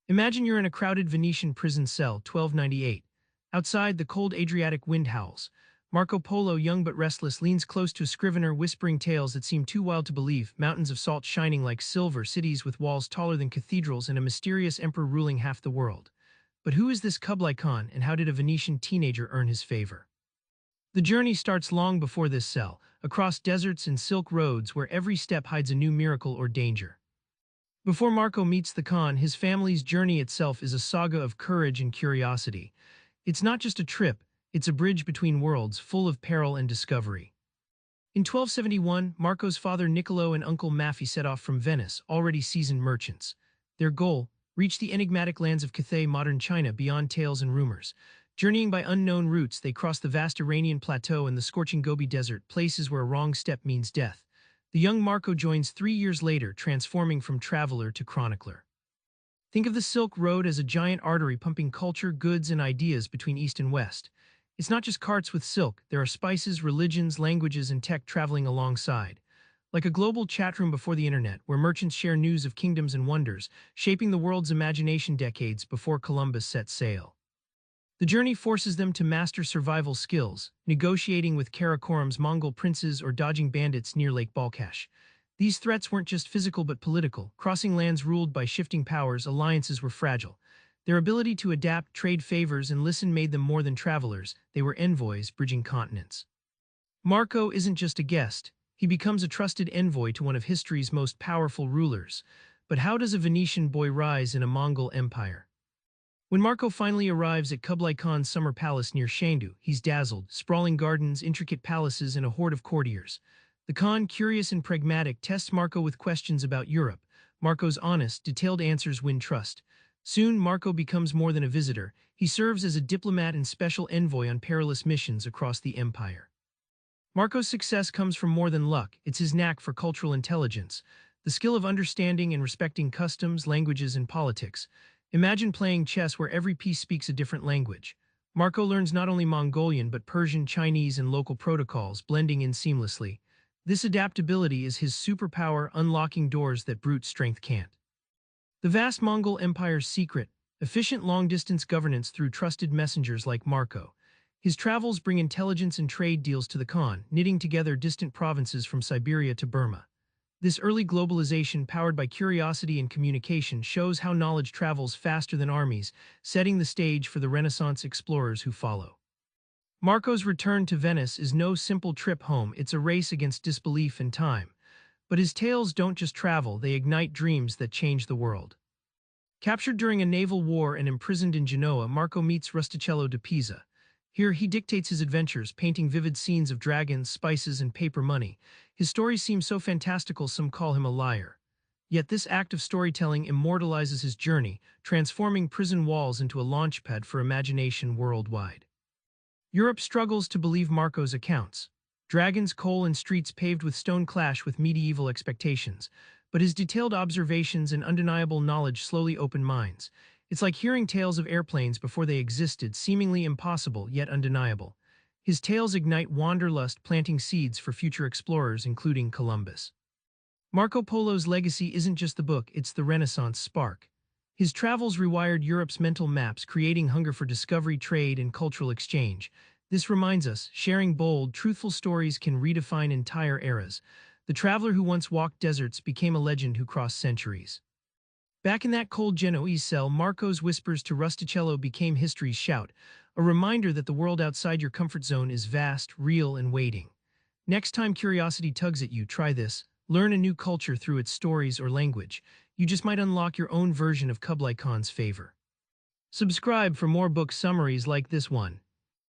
Imagine you're in a crowded Venetian prison cell, 1298. Outside, the cold Adriatic wind howls. Marco Polo, young but restless, leans close to a scrivener, whispering tales that seem too wild to believe, mountains of salt shining like silver, cities with walls taller than cathedrals, and a mysterious emperor ruling half the world. But who is this Kublai Khan, and how did a Venetian teenager earn his favor? The journey starts long before this cell, across deserts and silk roads where every step hides a new miracle or danger. Before Marco meets the Khan, his family's journey itself is a saga of courage and curiosity. It's not just a trip, it's a bridge between worlds, full of peril and discovery. In 1271, Marco's father Niccolo and uncle Maffei set off from Venice, already seasoned merchants. Their goal: reach the enigmatic lands of Cathay, modern China, beyond tales and rumors. Journeying by unknown routes, they cross the vast Iranian plateau and the scorching Gobi Desert, places where a wrong step means death. The young Marco joins 3 years later, transforming from traveler to chronicler. Think of the Silk Road as a giant artery pumping culture, goods, and ideas between East and West. It's not just carts with silk, there are spices, religions, languages, and tech traveling alongside. Like a global chat room before the internet, where merchants share news of kingdoms and wonders, shaping the world's imagination decades before Columbus set sail. The journey forces them to master survival skills, negotiating with Karakoram's Mongol princes or dodging bandits near Lake Balkhash. These threats weren't just physical but political. Crossing lands ruled by shifting powers, alliances were fragile. Their ability to adapt, trade favors, and listen made them more than travelers. They were envoys bridging continents. Marco isn't just a guest. He becomes a trusted envoy to one of history's most powerful rulers. But how does a Venetian boy rise in a Mongol empire? When Marco finally arrives at Kublai Khan's summer palace near Chengdu, he's dazzled: sprawling gardens, intricate palaces, and a horde of courtiers. The Khan, curious and pragmatic, tests Marco with questions about Europe. Marco's honest, detailed answers win trust. Soon, Marco becomes more than a visitor. He serves as a diplomat and special envoy on perilous missions across the empire. Marco's success comes from more than luck. It's his knack for cultural intelligence, the skill of understanding and respecting customs, languages, and politics. Imagine playing chess where every piece speaks a different language. Marco learns not only Mongolian but Persian, Chinese, and local protocols, blending in seamlessly. This adaptability is his superpower, unlocking doors that brute strength can't. The vast Mongol Empire's secret: efficient long-distance governance through trusted messengers like Marco. His travels bring intelligence and trade deals to the Khan, knitting together distant provinces from Siberia to Burma. This early globalization, powered by curiosity and communication, shows how knowledge travels faster than armies, setting the stage for the Renaissance explorers who follow. Marco's return to Venice is no simple trip home, it's a race against disbelief and time. But his tales don't just travel, they ignite dreams that change the world. Captured during a naval war and imprisoned in Genoa, Marco meets Rustichello de Pisa. Here, he dictates his adventures, painting vivid scenes of dragons, spices, and paper money. His stories seem so fantastical some call him a liar. Yet this act of storytelling immortalizes his journey, transforming prison walls into a launchpad for imagination worldwide. Europe struggles to believe Marco's accounts. Dragons, coal, and streets paved with stone clash with medieval expectations, but his detailed observations and undeniable knowledge slowly open minds. It's like hearing tales of airplanes before they existed, seemingly impossible yet undeniable. His tales ignite wanderlust, planting seeds for future explorers, including Columbus. Marco Polo's legacy isn't just the book, it's the Renaissance spark. His travels rewired Europe's mental maps, creating hunger for discovery, trade, and cultural exchange. This reminds us, sharing bold, truthful stories can redefine entire eras. The traveler who once walked deserts became a legend who crossed centuries. Back in that cold Genoese cell, Marco's whispers to Rustichello became history's shout, a reminder that the world outside your comfort zone is vast, real, and waiting. Next time curiosity tugs at you, try this. Learn a new culture through its stories or language. You just might unlock your own version of Kublai Khan's favor. Subscribe for more book summaries like this one.